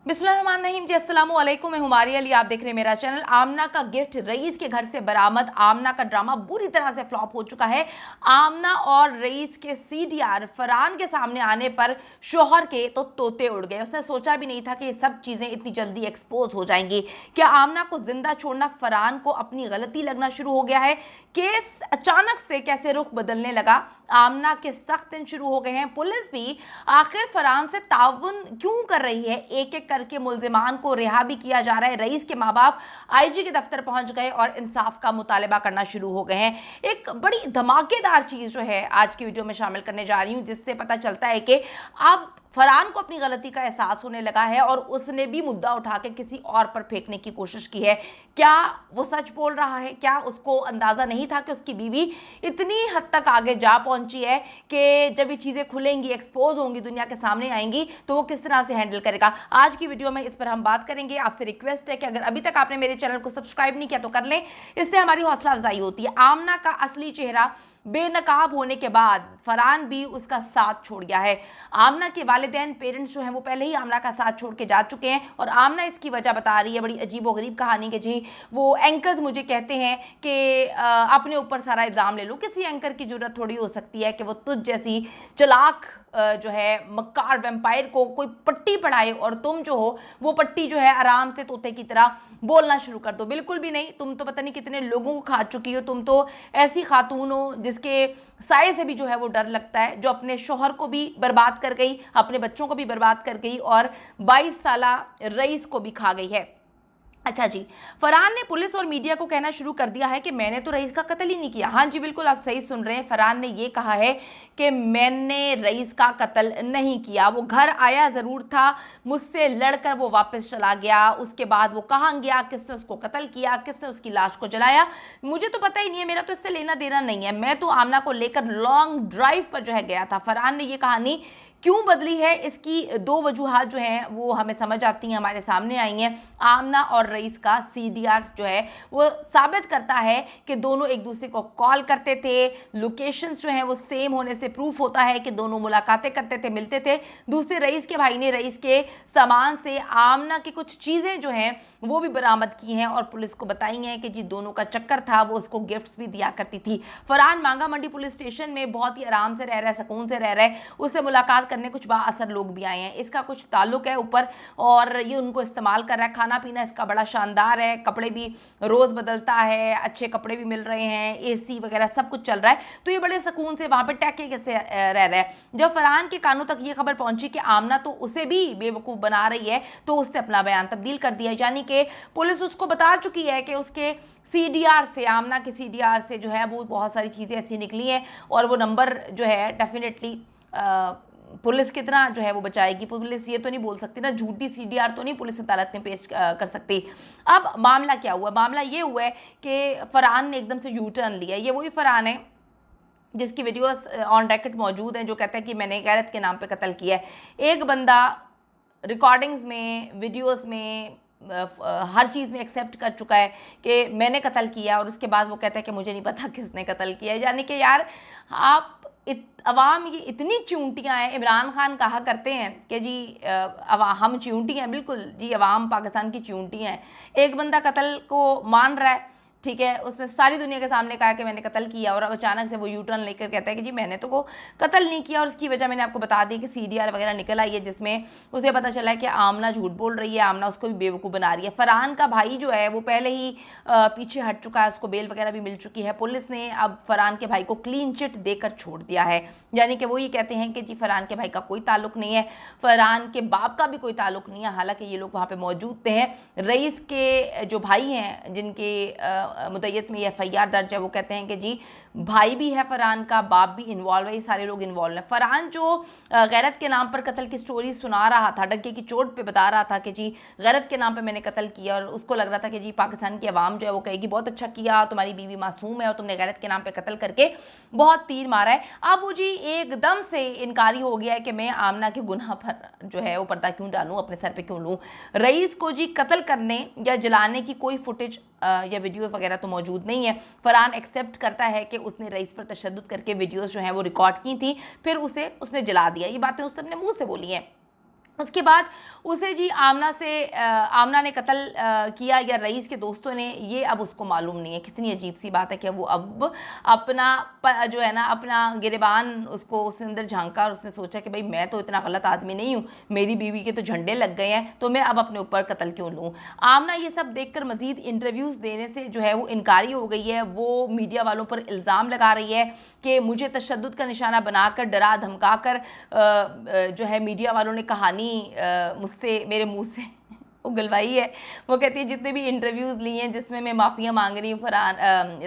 बिस्मिल्लाहिर्रहमानिर्रहीम जी, अस्सलाम वालेकुम। मैं हुमारी अली, आप देख रहे हैं मेरा चैनल। आमना का गिफ्ट रईस के घर से बरामद। आमना का ड्रामा बुरी तरह से फ्लॉप हो चुका है। आमना और रईस के सीडीआर फरहान के सामने आने पर शोहर के तो तोते उड़ गए। उसने सोचा भी नहीं था कि ये सब चीज़ें इतनी जल्दी एक्सपोज हो जाएंगी। क्या आमना को जिंदा छोड़ना फरहान को अपनी गलती लगना शुरू हो गया है? केस अचानक से कैसे रुख बदलने लगा? आमना के सख्त दिन शुरू हो गए हैं। पुलिस भी आखिर फरहान से ताउन क्यों कर रही है? एक एक करके मुल्जिमान को रिहा भी किया जा रहा है। रईस के माँ बाप आईजी के दफ्तर पहुंच गए और इंसाफ का मुतालबा करना शुरू हो गए हैं। एक बड़ी धमाकेदार चीज जो है आज की वीडियो में शामिल करने जा रही हूं, जिससे पता चलता है कि अब फरहान को अपनी गलती का एहसास होने लगा है और उसने भी मुद्दा उठा के किसी और पर फेंकने की कोशिश की है। क्या वो सच बोल रहा है? क्या उसको अंदाजा नहीं था कि उसकी बीवी इतनी हद तक आगे जा पहुंची है कि जब ये चीजें खुलेंगी, एक्सपोज होंगी, दुनिया के सामने आएंगी, तो वो किस तरह से हैंडल करेगा? आज की वीडियो में इस पर हम बात करेंगे। आपसे रिक्वेस्ट है कि अगर अभी तक आपने मेरे चैनल को सब्सक्राइब नहीं किया तो कर लें, इससे हमारी हौसला अफजाई होती है। आमना का असली चेहरा बेनकाब होने के बाद फरहान भी उसका साथ छोड़ गया है। आमना के वालिदैन, पेरेंट्स जो हैं, वो पहले ही आमना का साथ छोड़ के जा चुके हैं और आमना इसकी वजह बता रही है। बड़ी अजीबोगरीब कहानी कि जी वो एंकर्स मुझे कहते हैं कि अपने ऊपर सारा इल्ज़ाम ले लो। किसी एंकर की जरूरत थोड़ी हो सकती है कि वो तुझ जैसी चालाक जो है मक्कार वैम्पायर को कोई पट्टी पढ़ाए और तुम जो हो वो पट्टी जो है आराम से तोते की तरह बोलना शुरू कर दो। बिल्कुल भी नहीं। तुम तो पता नहीं कितने लोगों को खा चुकी हो। तुम तो ऐसी खातून हो जिसके साये से भी जो है वो डर लगता है, जो अपने शोहर को भी बर्बाद कर गई, अपने बच्चों को भी बर्बाद कर गई और 22 साला रईस को भी खा गई है। अच्छा जी, फरहान ने पुलिस और मीडिया को कहना शुरू कर दिया है कि मैंने तो रईस का कत्ल ही नहीं किया। हाँ जी, बिल्कुल आप सही सुन रहे हैं। फरहान ने ये कहा है कि मैंने रईस का कत्ल नहीं किया। वो घर आया ज़रूर था, मुझसे लड़कर वो वापस चला गया। उसके बाद वो कहाँ गया, किसने उसको कत्ल किया, किसने उसकी लाश को जलाया, मुझे तो पता ही नहीं है। मेरा तो इससे लेना देना नहीं है। मैं तो आमना को लेकर लॉन्ग ड्राइव पर जो है गया था। फरहान ने ये कहानी क्यों बदली है, इसकी दो वजूहात जो हैं वो हमें समझ आती हैं, हमारे सामने आई हैं। आमना और रईस का सीडीआर जो है वो साबित करता है कि दोनों एक दूसरे को कॉल करते थे। लोकेशंस जो हैं वो सेम होने से प्रूफ होता है कि दोनों मुलाकातें करते थे, मिलते थे। दूसरे रईस के भाई ने रईस के सामान से आमना की कुछ चीज़ें जो हैं वो भी बरामद की हैं और पुलिस को बताई हैं कि जी दोनों का चक्कर था, वो उसको गिफ्ट्स भी दिया करती थी। फरहान मांगा मंडी पुलिस स्टेशन में बहुत ही आराम से रह रहा है, सुकून से रह रहा है। उससे मुलाकात करने कुछ बाअसर लोग भी आए हैं। इसका कुछ ताल्लुक है ऊपर और ये उनको इस्तेमाल कर रहा है। खाना पीना इसका बड़ा शानदार है, कपड़े भी रोज़ बदलता है, अच्छे कपड़े भी मिल रहे हैं, एसी वगैरह सब कुछ चल रहा है। तो ये बड़े सुकून से वहाँ पे टैके से रह रहा है। जब फरहान के कानों तक ये खबर पहुंची कि आमना तो उसे भी बेवकूफ़ बना रही है, तो उसने अपना बयान तब्दील कर दिया। यानी कि पुलिस उसको बता चुकी है कि उसके सीडीआर से, आमना के सीडीआर से जो है वो बहुत सारी चीज़ें ऐसी निकली हैं और वो नंबर जो है डेफिनेटली पुलिस कितना जो है वो बचाएगी। पुलिस ये तो नहीं बोल सकती ना, झूठी सीडीआर तो नहीं पुलिस अदालत में पेश कर सकती। अब मामला क्या हुआ? मामला ये हुआ है कि फरहान ने एकदम से यू टर्न लिया। ये वही फरहान है जिसकी वीडियोस ऑन रिकॉर्ड मौजूद हैं, जो कहता है कि मैंने गैरत के नाम पे कत्ल किया है। एक बंदा रिकॉर्डिंग्स में, वीडियोस में, हर चीज़ में एक्सेप्ट कर चुका है कि मैंने कत्ल किया और उसके बाद वो कहता है कि मुझे नहीं पता किसने कत्ल किया है। यानी कि यार आप अवाम ये इतनी चूंटियाँ हैं। इमरान खान कहा करते हैं कि जी हम चूंटी हैं। बिल्कुल जी, अवाम पाकिस्तान की चूंटी हैं। एक बंदा कत्ल को मान रहा है, ठीक है, उसने सारी दुनिया के सामने कहा कि मैंने कत्ल किया और अब अचानक से वो यू टर्न लेकर कहता है कि जी मैंने तो वो कत्ल नहीं किया। और उसकी वजह मैंने आपको बता दी कि सीडीआर वगैरह निकल आई है जिसमें उसे पता चला है कि आमना झूठ बोल रही है, आमना उसको भी बेवकूफ़ बना रही है। फरहान का भाई जो है वो पहले ही पीछे हट चुका है, उसको बेल वगैरह भी मिल चुकी है। पुलिस ने अब फरहान के भाई को क्लीन चिट देकर छोड़ दिया है। यानी कि वो ये कहते हैं कि जी फरहान के भाई का कोई ताल्लुक नहीं है, फरहान के बाप का भी कोई ताल्लुक नहीं है। हालांकि ये लोग वहाँ पे मौजूद थे। रईस के जो भाई हैं जिनके मुद्दत में एफआईआर दर्ज है, वो कहते हैं कि जी भाई भी है फरहान का, बाप भी इन्वॉल्व है, ये सारे लोग इन्वॉल्व हैं। फरहान जो गैरत के नाम पर कत्ल की स्टोरी सुना रहा था, डंके की चोट पे बता रहा था कि जी गैरत के नाम पे मैंने कत्ल किया, और उसको लग रहा था कि जी पाकिस्तान की आवाम जो है वो कहेगी बहुत अच्छा किया, तुम्हारी बीवी मासूम है और तुमने गैरत के नाम पे कत्ल करके बहुत तीर मारा है। अब वो जी एकदम से इनकारी हो गया है कि मैं आमना के गुनाह पर जो है वो पर्दा क्यों डालूं, अपने सर पे क्यों लूं। रईस को जी कत्ल करने या जलाने की कोई फुटेज या वीडियोस वगैरह तो मौजूद नहीं है। फरहान एक्सेप्ट करता है कि उसने रईस पर तशद्दुद करके वीडियोस जो हैं वो रिकॉर्ड की थी, फिर उसने जला दिया। ये बातें उसने अपने मुंह से बोली हैं। उसके बाद उसे जी आमना ने कत्ल किया या रईस के दोस्तों ने, ये अब उसको मालूम नहीं है। कितनी अजीब सी बात है कि वो अब अपना जो है ना अपना गिरेबान उसको उसने अंदर झांका और उसने सोचा कि भाई मैं तो इतना गलत आदमी नहीं हूँ, मेरी बीवी के तो झंडे लग गए हैं, तो मैं अब अपने ऊपर कत्ल क्यों लूँ। आमना ये सब देखकर मजीद इंटरव्यूज़ देने से जो है वो इनकारी हो गई है। वो मीडिया वालों पर इल्ज़ाम लगा रही है कि मुझे तशद्दुद का निशाना बनाकर, डरा धमका कर जो है मीडिया वालों ने कहानी मुझसे, मेरे मुंह से उगलवाई है। वो कहती है जितने भी इंटरव्यूज़ लिए हैं जिसमें मैं माफ़िया मांग रही हूँ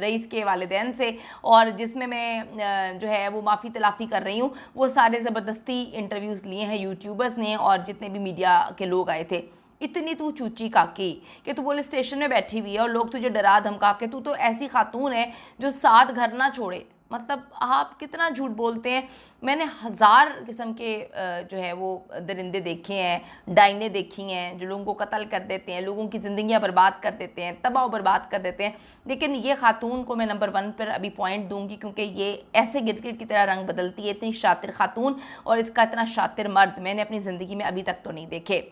रईस के वालिदैन से, और जिसमें मैं जो है वो माफ़ी तलाफ़ी कर रही हूँ, वो सारे ज़बरदस्ती इंटरव्यूज़ लिए हैं यूट्यूबर्स ने और जितने भी मीडिया के लोग आए थे। इतनी तू चूची काकी कि तू पुलिस स्टेशन में बैठी हुई है और लोग तुझे डरा धमका के, तू तो ऐसी खातून है जो 7 घर ना छोड़े। मतलब आप कितना झूठ बोलते हैं। मैंने 1000 किस्म के जो है वो दरिंदे देखे हैं, डाइने देखी हैं जो लोगों को कत्ल कर देते हैं, लोगों की ज़िंदगियां बर्बाद कर देते हैं, तबाह बर्बाद कर देते हैं। लेकिन ये खातून को मैं नंबर 1 पर अभी पॉइंट दूंगी क्योंकि ये ऐसे गिरगिट की तरह रंग बदलती है। इतनी शातिर खातून और इसका इतना शातिर मर्द मैंने अपनी ज़िंदगी में अभी तक तो नहीं देखे।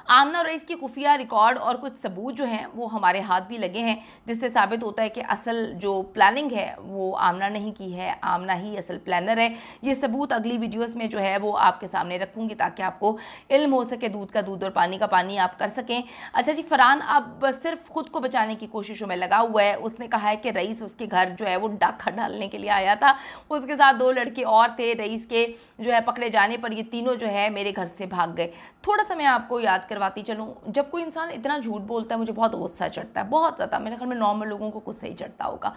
आमना और रईस की खुफिया रिकॉर्ड और कुछ सबूत जो हैं वो हमारे हाथ भी लगे हैं, जिससे साबित होता है कि असल जो प्लानिंग है वो आमना नहीं की है, आमना ही असल प्लानर है। ये सबूत अगली वीडियोस में जो है वो आपके सामने रखूंगी ताकि आपको इल्म हो सके, दूध का दूध और पानी का पानी आप कर सकें। अच्छा जी, फरहान अब सिर्फ खुद को बचाने की कोशिशों में लगा हुआ है। उसने कहा है कि रईस उसके घर जो है वो डाका डालने के लिए आया था, उसके साथ 2 लड़के और थे। रईस के जो है पकड़े जाने पर ये तीनों जो है मेरे घर से भाग गए। थोड़ा सा मैं आपको याद करवाती चलूँ, जब कोई इंसान इतना झूठ बोलता है मुझे बहुत गुस्सा चढ़ता है, बहुत ज़्यादा। मेरे ख्याल में नॉर्मल लोगों को गुस्सा ही चढ़ता होगा।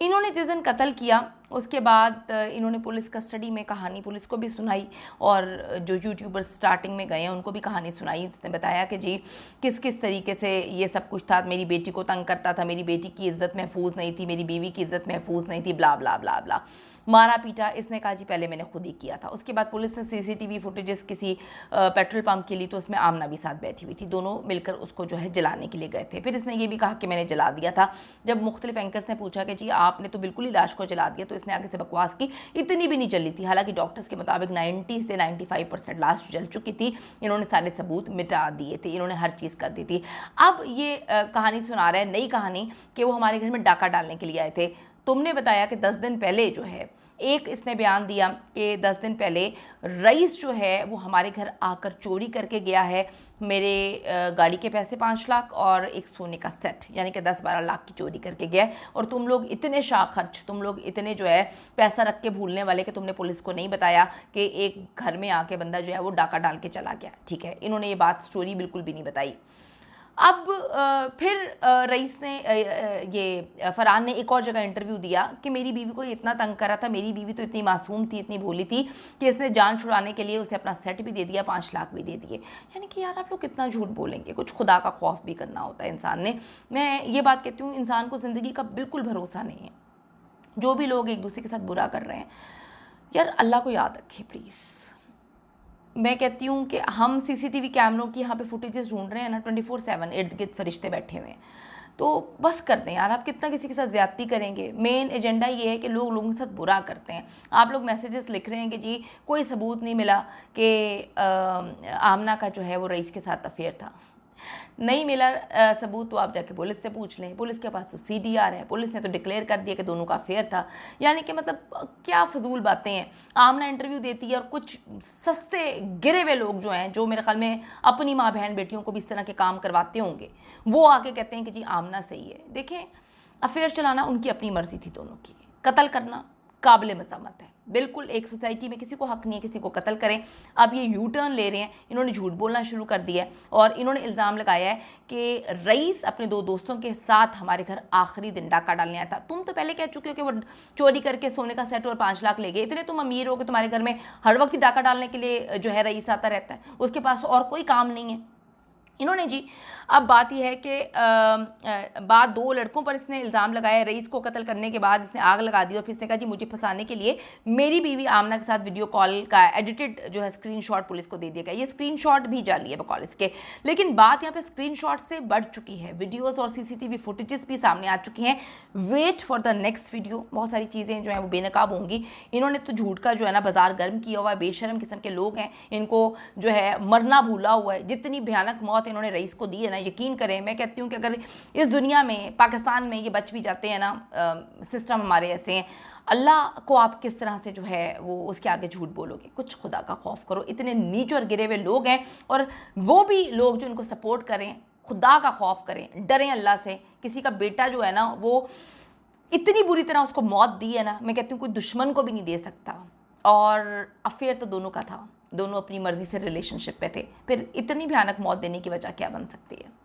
इन्होंने जिस दिन कत्ल किया उसके बाद इन्होंने पुलिस कस्टडी में कहानी पुलिस को भी सुनाई और जो यूट्यूबर स्टार्टिंग में गए हैं उनको भी कहानी सुनाई। इसने बताया कि जी किस किस तरीके से ये सब कुछ था, मेरी बेटी को तंग करता था, मेरी बेटी की इज़्ज़त महफूज नहीं थी, मेरी बीवी की इज़्ज़त महफूज नहीं थी, ब्ला ब्ला ब्ला ब्ला। मारा पीटा इसने कहा जी पहले मैंने खुद ही किया था। उसके बाद पुलिस ने सीसीटीवी फुटेजेस किसी पेट्रोल पंप के लिए, तो उसमें आमना भी साथ बैठी हुई थी, दोनों मिलकर उसको जो है जलाने के लिए गए थे। फिर इसने ये भी कहा कि मैंने जला दिया था। जब मुख्तलिफ एंकर्स ने पूछा कि जी आपने तो बिल्कुल ही लाश को जला दिया, तो इसने आगे से बकवास की, इतनी भी नहीं जली थी। हालांकि डॉक्टर्स के मुताबिक 90 से 95% लाश जल चुकी थी। इन्होंने सारे सबूत मिटा दिए थे, इन्होंने हर चीज़ कर दी थी। अब ये कहानी सुना रहा है, नई कहानी, कि वो हमारे घर में डाका डालने के लिए आए थे। तुमने बताया कि 10 दिन पहले जो है एक इसने बयान दिया कि 10 दिन पहले रईस जो है वो हमारे घर आकर चोरी करके गया है। मेरे गाड़ी के पैसे 5 लाख और एक सोने का सेट, यानी कि 10-12 लाख की चोरी करके गया है। और तुम लोग इतने शाह खर्च, तुम लोग इतने जो है पैसा रख के भूलने वाले कि तुमने पुलिस को नहीं बताया कि एक घर में आके बंदा जो है वो डाका डाल के चला गया। ठीक है, इन्होंने ये बात स्टोरी बिल्कुल भी नहीं बताई। अब फिर रईस ने ये फरहान ने एक और जगह इंटरव्यू दिया कि मेरी बीवी को इतना तंग करा था, मेरी बीवी तो इतनी मासूम थी, इतनी भोली थी कि इसने जान छुड़ाने के लिए उसे अपना सेट भी दे दिया, 5 लाख भी दे दिए। यानी कि यार आप लोग कितना झूठ बोलेंगे, कुछ खुदा का खौफ भी करना होता है इंसान ने। मैं ये बात कहती हूँ, इंसान को ज़िंदगी का बिल्कुल भरोसा नहीं है। जो भी लोग एक दूसरे के साथ बुरा कर रहे हैं, यार अल्लाह को याद रखें प्लीज़। मैं कहती हूँ कि हम सीसीटीवी कैमरों की यहाँ पे फुटेजेस ढूंढ रहे हैं ना, 24/7 इर्द गिर्द फरिश्ते बैठे हुए हैं, तो बस कर दें यार। आप कितना किसी के साथ ज़्यादती करेंगे। मेन एजेंडा ये है कि लोग लोगों के साथ बुरा करते हैं। आप लोग मैसेजेस लिख रहे हैं कि जी कोई सबूत नहीं मिला कि आमना का जो है वो रईस के साथ अफेयर था। नहीं मिला सबूत तो आप जाके पुलिस से पूछ लें, पुलिस के पास तो CDR है, पुलिस ने तो डिक्लेयर कर दिया कि दोनों का अफेयर था। यानी कि मतलब क्या फजूल बातें हैं। आमना इंटरव्यू देती है और कुछ सस्ते गिरे हुए लोग जो हैं, जो मेरे ख्याल में अपनी माँ बहन बेटियों को भी इस तरह के काम करवाते होंगे, वो आके कहते हैं कि जी आमना सही है। देखें, अफेयर चलाना उनकी अपनी मर्जी थी दोनों की, कत्ल करना काबिल मसम्मत है। बिल्कुल एक सोसाइटी में किसी को हक नहीं है किसी को कत्ल करें। अब ये यू टर्न ले रहे हैं, इन्होंने झूठ बोलना शुरू कर दिया है और इन्होंने इल्ज़ाम लगाया है कि रईस अपने 2 दोस्तों के साथ हमारे घर आखिरी दिन डाका डालने आया था। तुम तो पहले कह चुके हो कि वो चोरी करके सोने का सेट और 5 लाख ले गए। इतने तुम अमीर हो कि तुम्हारे घर में हर वक्त ही डाका डालने के लिए जो है रईस आता रहता है, उसके पास और कोई काम नहीं है। इन्होंने जी अब बात यह है कि बाद 2 लड़कों पर इसने इल्ज़ाम लगाया। रईस को कत्ल करने के बाद इसने आग लगा दी और फिर इसने कहा जी मुझे फंसाने के लिए मेरी बीवी आमना के साथ वीडियो कॉल का एडिटेड जो है स्क्रीनशॉट पुलिस को दे दिया गया। ये स्क्रीनशॉट भी जाली है बकौल इसके। लेकिन बात यहाँ पे स्क्रीनशॉट से बढ़ चुकी है, वीडियोस और सीसीटीवी फुटेजेस भी सामने आ चुकी हैं। Wait for the next video, बहुत सारी चीज़ें जो हैं वो बेनकाब होंगी। इन्होंने तो झूठ का जो है ना बाजार गर्म किया हुआ है, बेशरम किस्म के लोग हैं, इनको जो है मरना भूला हुआ है। जितनी भयानक मौत इन्होंने रईस को दी है ना, यकीन करें मैं कहती हूँ कि अगर इस दुनिया में पाकिस्तान में ये बच भी जाते हैं ना, सिस्टम हमारे ऐसे हैं, अल्लाह को आप किस तरह से जो है वो उसके आगे झूठ बोलोगे। कुछ खुदा का खौफ करो, इतने नीच और गिरे हुए लोग हैं और वो भी लोग जो इनको सपोर्ट करें, खुदा का खौफ करें, डरें अल्लाह से। किसी का बेटा जो है ना वो इतनी बुरी तरह उसको मौत दी है ना, मैं कहती हूँ कोई दुश्मन को भी नहीं दे सकता। और अफेयर तो दोनों का था, दोनों अपनी मर्जी से रिलेशनशिप पे थे, फिर इतनी भयानक मौत देने की वजह क्या बन सकती है।